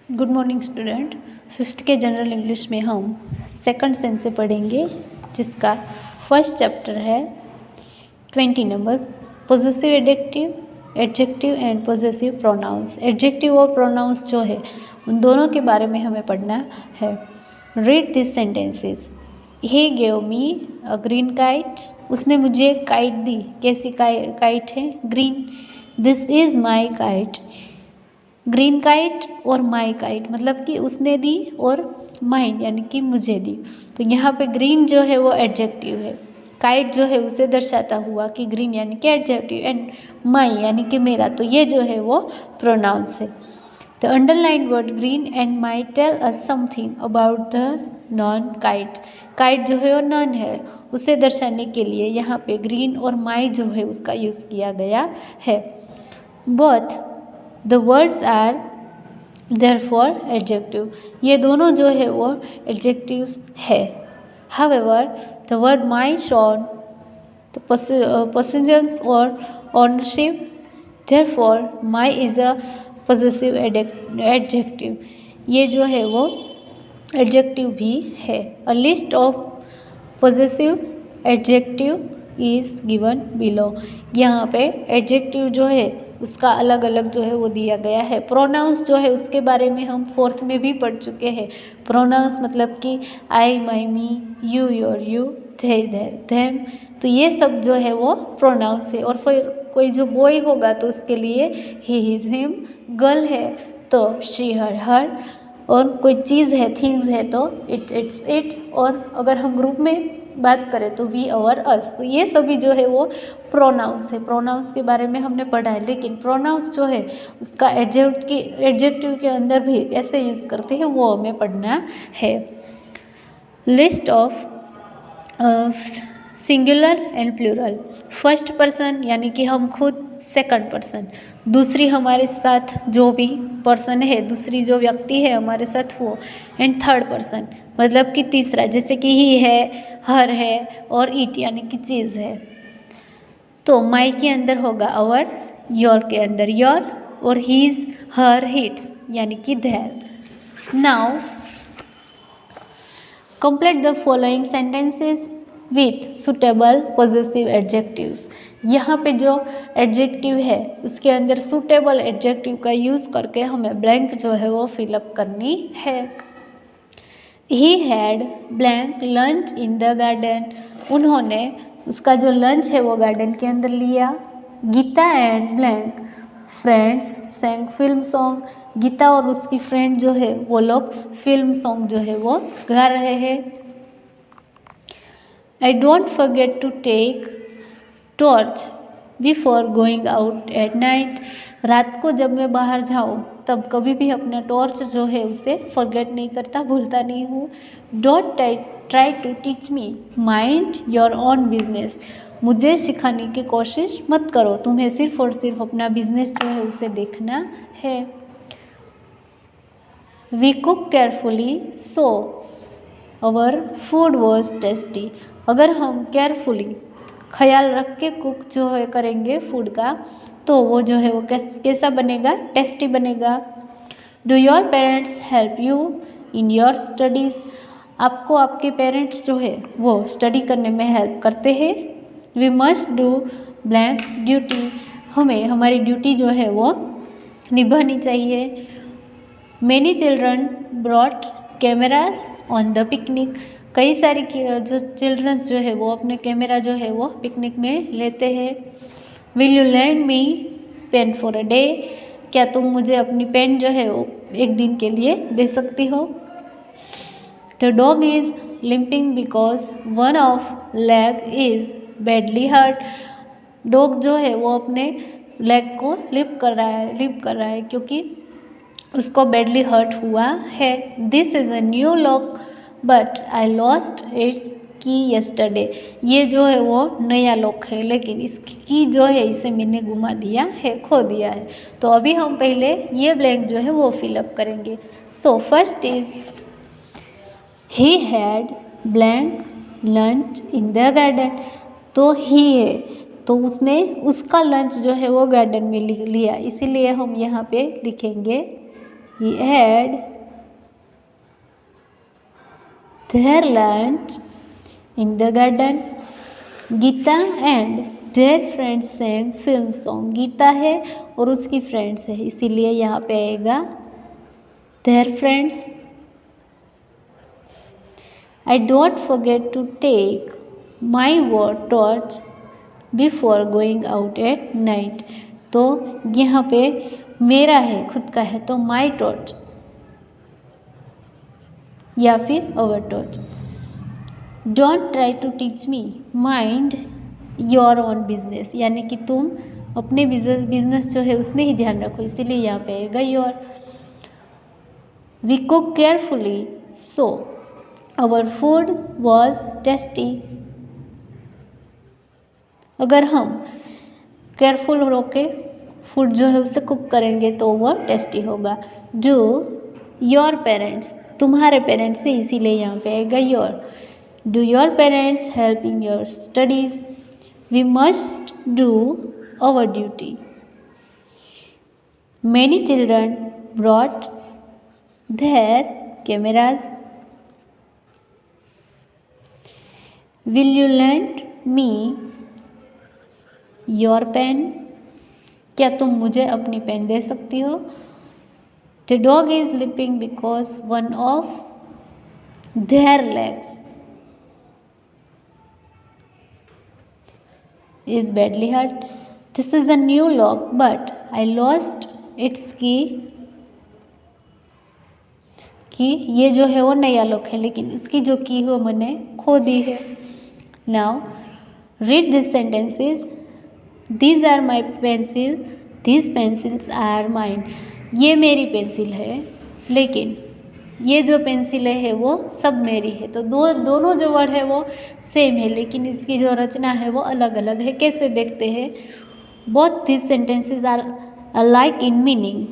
Good morning student. Fifth के general English में हम सेकंड सेम से पढ़ेंगे, जिसका फर्स्ट चैप्टर है 20 number possessive adjective, adjective and possessive pronouns. Adjective और प्रोनाउंस जो है उन दोनों के बारे में हमें पढ़ना है। Read this sentences. He gave me a green kite. उसने मुझे काइट दी। कैसी काइट है? Green. This is my kite. Green kite और माई काइट मतलब कि उसने दी और माइन यानी कि मुझे दी। तो यहाँ पे ग्रीन जो है वो एडजेक्टिव है, काइट जो है उसे दर्शाता हुआ कि ग्रीन यानी कि एडजेक्टिव, एंड माई यानी कि मेरा, तो ये जो है वो प्रोनाउंस है। The underline word green and my tell us something about the non kite. Kite जो है वो नॉन है, उसे दर्शाने के लिए यहाँ पे ग्रीन और माई जो है उसका यूज़ किया गया है। Both the words are therefore adjective. ये दोनों जो है वो एडजेक्टिव्स है। However the word my shown the possessives और ownership, therefore my is a possessive adjective. ये जो है वो एडजेक्टिव भी है। A list of possessive adjective is given below. यहाँ पे एडजेक्टिव जो है उसका अलग अलग जो है वो दिया गया है। प्रोनाउंस जो है उसके बारे में हम फोर्थ में भी पढ़ चुके हैं। प्रोनाउंस मतलब कि I, my, me, you, your, you, they, their, them, तो ये सब जो है वो प्रोनाउंस है। और फिर कोई जो बॉय होगा तो उसके लिए ही, हिज, हिम। गर्ल है तो शी, हर, हर। और कोई चीज़ है, थिंग्स है तो इट, इट्स, इट। और अगर हम ग्रुप में बात करें तो वी, अवर, अस। तो ये सभी जो है वो प्रोनाउंस है। प्रोनाउंस के बारे में हमने पढ़ा है, लेकिन प्रोनाउंस जो है उसका एडजेक्टिव के अंदर भी कैसे यूज़ करते हैं वो हमें पढ़ना है। List of singular and plural. First person यानी कि हम खुद, सेकंड पर्सन दूसरी हमारे साथ जो भी पर्सन है, दूसरी जो व्यक्ति है हमारे साथ वो, एंड थर्ड पर्सन मतलब कि तीसरा, जैसे कि ही है, हर है और इट यानी कि चीज़ है। तो माई के अंदर होगा अवर, योर के अंदर योर, और हीज, हर, हिट्स यानी कि there. Now complete the following sentences with suitable possessive adjectives. यहाँ पे जो एडजेक्टिव है उसके अंदर सुटेबल एडजेक्टिव का यूज़ करके हमें ब्लैंक जो है वो फिलअप करनी है। He had blank lunch in the garden. उन्होंने उसका जो लंच है वो गार्डन के अंदर लिया। Gita and blank friends sang film song. Gita और उसकी फ्रेंड जो है वो लोग फिल्म सॉन्ग जो है वो गा रहे हैं। I don't forget to take torch before going out at night. रात को जब मैं बाहर जाऊँ तब कभी भी अपना टॉर्च जो है उसे फॉरगेट नहीं करता, भूलता नहीं हूँ। Don't try to teach me, mind your own business. मुझे सिखाने की कोशिश मत करो, तुम्हें सिर्फ और सिर्फ अपना बिजनेस जो है उसे देखना है। We cook carefully so our food was tasty. अगर हम केयरफुली ख्याल रख के कुक जो है करेंगे फूड का, तो वो जो है वो कैसा बनेगा? टेस्टी बनेगा। Do your parents help you in your studies. आपको आपके पेरेंट्स जो है वो स्टडी करने में हेल्प करते हैं। We must do blank duty. हमें हमारी ड्यूटी जो है वो निभानी चाहिए। Many children brought cameras on the picnic. कई सारी जो चिल्ड्रंस जो है वो अपने कैमरा जो है वो पिकनिक में लेते हैं। Will you lend me pen for a day. क्या तुम मुझे अपनी पेन जो है वो एक दिन के लिए दे सकती हो? The dog is limping because one of leg is badly hurt. Dog जो है वो अपने लेग को लिप कर रहा है क्योंकि उसको बैडली हर्ट हुआ है। This is a new lock but I lost its की यस्टरडे। ये जो है वो नया लॉक है, लेकिन इसकी की जो है इसे मैंने गुमा दिया है, खो दिया है। तो अभी हम पहले ये ब्लैंक जो है वो फिलअप करेंगे। So first is he had blank lunch in the garden. तो ही है तो उसने उसका लंच जो है वो गार्डन में लिया, इसीलिए हम यहाँ पे लिखेंगे he had their lunch in the garden. Geeta and their friends sang film song. Geeta है और उसकी फ्रेंड्स है, इसीलिए यहाँ पे आएगा their friends. I don't forget to take my torch before going out at night. तो यहाँ पे मेरा है, खुद का है, तो my torch या फिर our torch. Don't try to teach me, mind your own business. यानी कि तुम अपने बिजनेस जो है उसमें ही ध्यान रखो, इसीलिए यहाँ पे आएगा your. We cook carefully, so our food was tasty. अगर हम केयरफुल होके फूड जो है उसे कुक करेंगे तो वो टेस्टी होगा. डू योर पेरेंट्स, तुम्हारे पेरेंट्स से, इसीलिए यहाँ पे आएगा your. Do your parents help in your studies. We must do our duty. Many children brought their cameras. Will you lend me your pen. क्या तुम मुझे अपनी पेन दे सकती हो. The dog is limping because one of their legs is badly hurt. This is a new lock but I lost its key. कि ये जो है वो नया लॉक है लेकिन इसकी जो की है वो मैंने खो दी है. Now read this sentences. These are my pencil, these pencils are mine. ये मेरी पेंसिल है लेकिन ये जो पेंसिलें है वो सब मेरी है. तो दोनों जो वर्ड है वो सेम है लेकिन इसकी जो रचना है वो अलग अलग है. कैसे देखते हैं. Both these sentences are alike in meaning.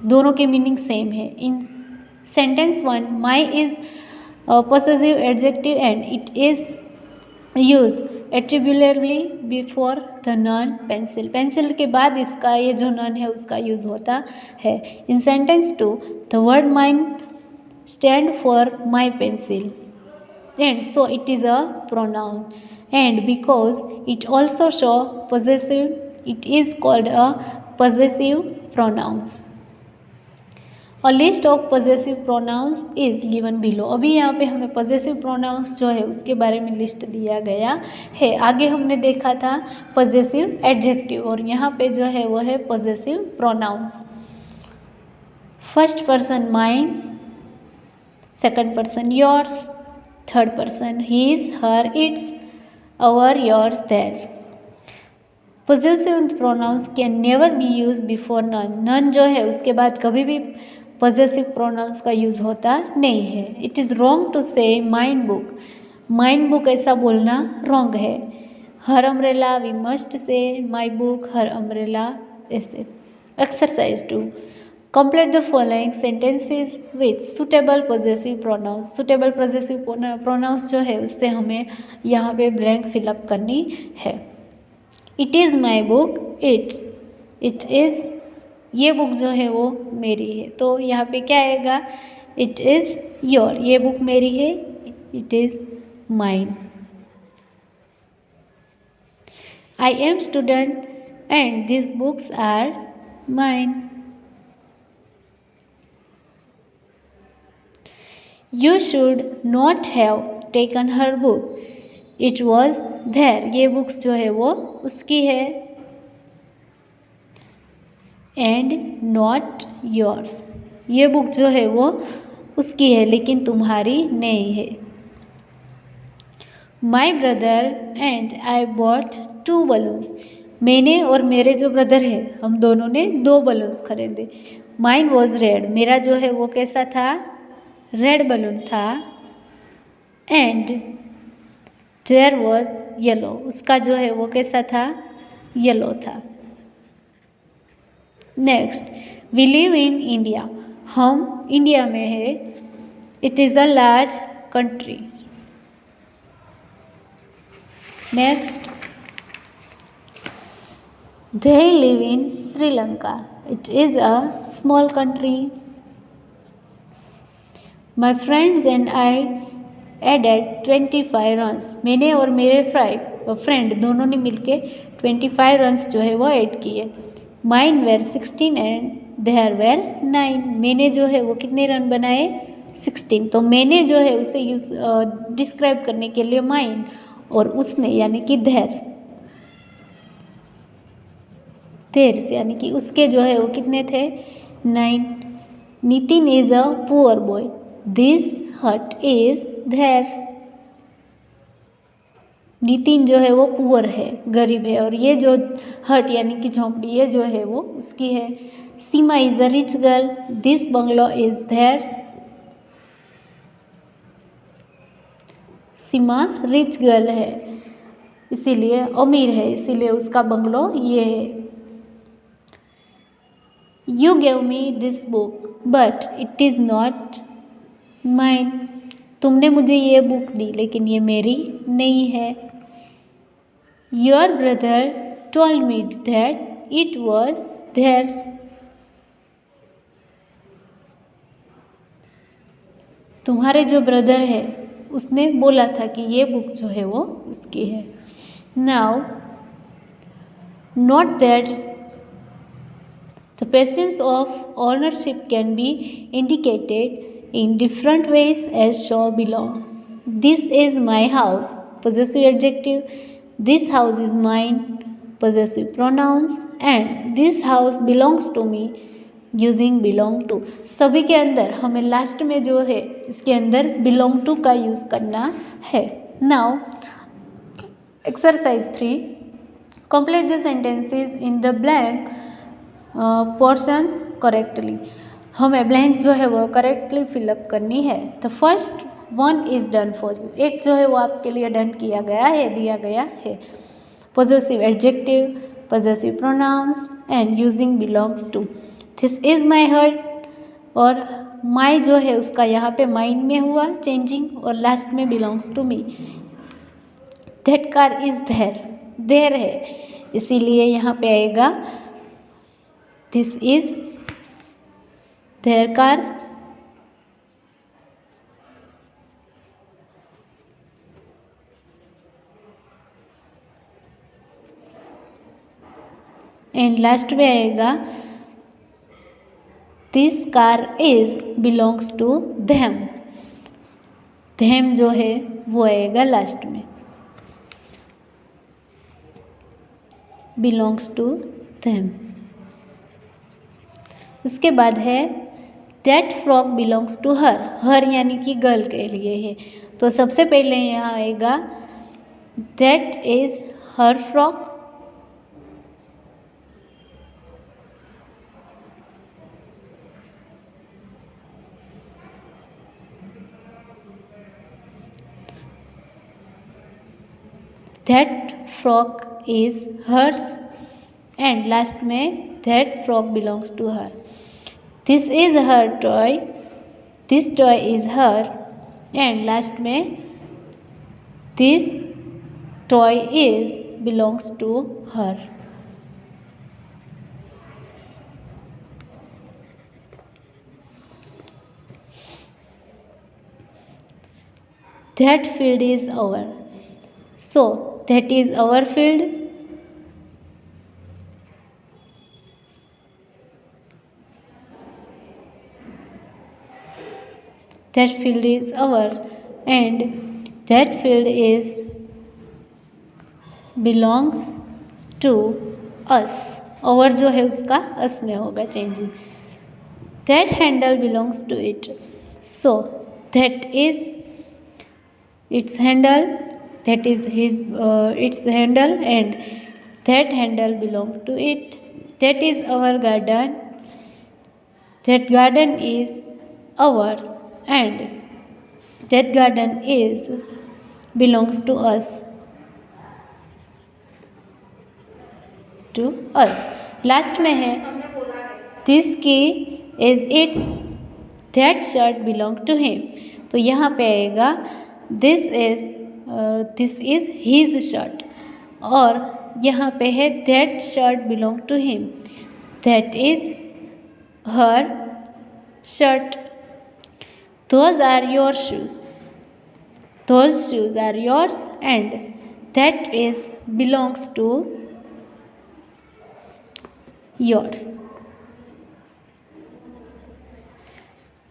दोनों के मीनिंग सेम है. इन sentence 1 my is possessive adjective and it is used attributively before the noun pencil. Pencil के बाद इसका ये जो noun है उसका यूज़ होता है. इन sentence 2 the word mine stand for my pencil and so it is a pronoun and because it also show possessive it is called a possessive pronouns. A list of possessive pronouns is given below. अभी यहाँ पे हमें possessive pronouns जो है उसके बारे में list दिया गया है. आगे हमने देखा था possessive adjective और यहाँ पे जो है वो है possessive pronouns. First person mine, second person yours, third person his, her, its, our, yours, their. Possessive pronouns can never be used before none. None जो है उसके बाद कभी भी पॉजेसिव प्रोनाउंस का यूज़ होता नहीं है. It is wrong to say mine book. Mine book ऐसा बोलना रॉन्ग है. Her umbrella we must say my book, her umbrella ऐसे. Exercise 2 complete the following sentences with suitable possessive pronouns. Suitable possessive pronouns जो है उससे हमें यहाँ पे ब्लैंक फिलअप करनी है. It is my book. It is, ये बुक जो है वो मेरी है. तो यहाँ पे क्या आएगा. इट इज़ योर, ये बुक मेरी है. It is mine. I am student and this books are mine. You should not have taken her book. It was their, ये बुक्स जो है वो उसकी है. एंड नॉट योर्स, ये बुक जो है वो उसकी है लेकिन तुम्हारी नहीं है. My brother and I bought 2 balloons. मैंने और मेरे जो ब्रदर है हम दोनों ने 2 बलून्स खरीदे. माइन वॉज रेड, मेरा जो है वो कैसा था, रेड बलून था. एंड देयर वॉज येलो, उसका जो है वो कैसा था, येलो था. Next, we live in India, हम इंडिया में है. It is a large country. Next, they live in Sri Lanka. It is a small country. My friends and I added 25 runs. मैंने और मेरे फ्रेंड दोनों ने मिलके 25 रन्स जो है वो ऐड किए। Mine were 16 and their were 9। मैंने जो है वो कितने रन बनाए 16। तो मैंने जो है उसे यूज डिस्क्राइब करने के लिए माइन और उसने यानी कि देयर से यानी कि उसके जो है वो कितने थे 9। Nitin is a poor boy. This हट इज देयर्स। नितिन जो है वो पुअर है, गरीब है, और ये जो हट यानी कि झोंपड़ी ये जो है वो उसकी है। Seema is a rich girl. This bungalow is theirs. Seema rich girl है, इसीलिए अमीर है, इसीलिए उसका बंगलो ये है। You gave me this book, but it is not mine. तुमने मुझे ये बुक दी लेकिन ये मेरी नहीं है। Your brother told me that it was theirs. तुम्हारे जो ब्रदर है उसने बोला था कि ये बुक जो है वो उसकी है। Now, not that the presence of ownership can be indicated in different ways as show below. This is my house, possessive adjective. This house is mine, possessive pronouns. And this house belongs to me, using belong to. सभी के अंदर हमें last में जो है इसके अंदर belong to का यूज़ करना है। Now, exercise 3. Complete the sentences in the blank portions correctly. हमें ब्लैंक जो है वो करेक्टली फिलअप करनी है। The first one is done for you. एक जो है वो आपके लिए डन किया गया है, दिया गया है। Possessive adjective, possessive pronouns and using belong to. This is my hurt, और माई जो है उसका यहाँ पे माइंड में हुआ चेंजिंग, और लास्ट में belongs to me. That car is their है, इसीलिए यहाँ पे आएगा this is their car. And last में आएगा this car is belongs to them. Them जो है वो आएगा लास्ट में, बिलोंग्स टू देम। उसके बाद है that frock belongs to her. Her यानी कि गर्ल के लिए है, तो सबसे पहले यहाँ आएगा that is her frock. That frock is hers, and last में that frock belongs to her. This is her toy, this toy is her, and last में this toy is belongs to her. That field is our. So, that is our field. That field is our, and that field is belongs to us. our जो है उसका us में होगा changing. That handle belongs to it. So, that is its handle, that is its handle, and that handle belong to it. That is our garden, that garden is ours, and that garden is belongs to us, last में है this key is its, that shirt belong to him. तो यहाँ पे आएगा this is his shirt, और यहाँ पे है that shirt belong to him, that is her shirt. Those are your shoes. Those shoes are yours and that is belongs to yours.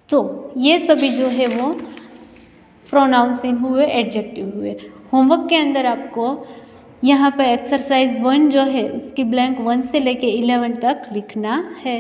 तो ये सभी जो है वो प्रोनाउंस हुए, एडजेक्टिव हुए। होमवर्क के अंदर आपको यहाँ पर एक्सरसाइज 1 जो है उसकी ब्लैंक 1 से लेके 11 तक लिखना है।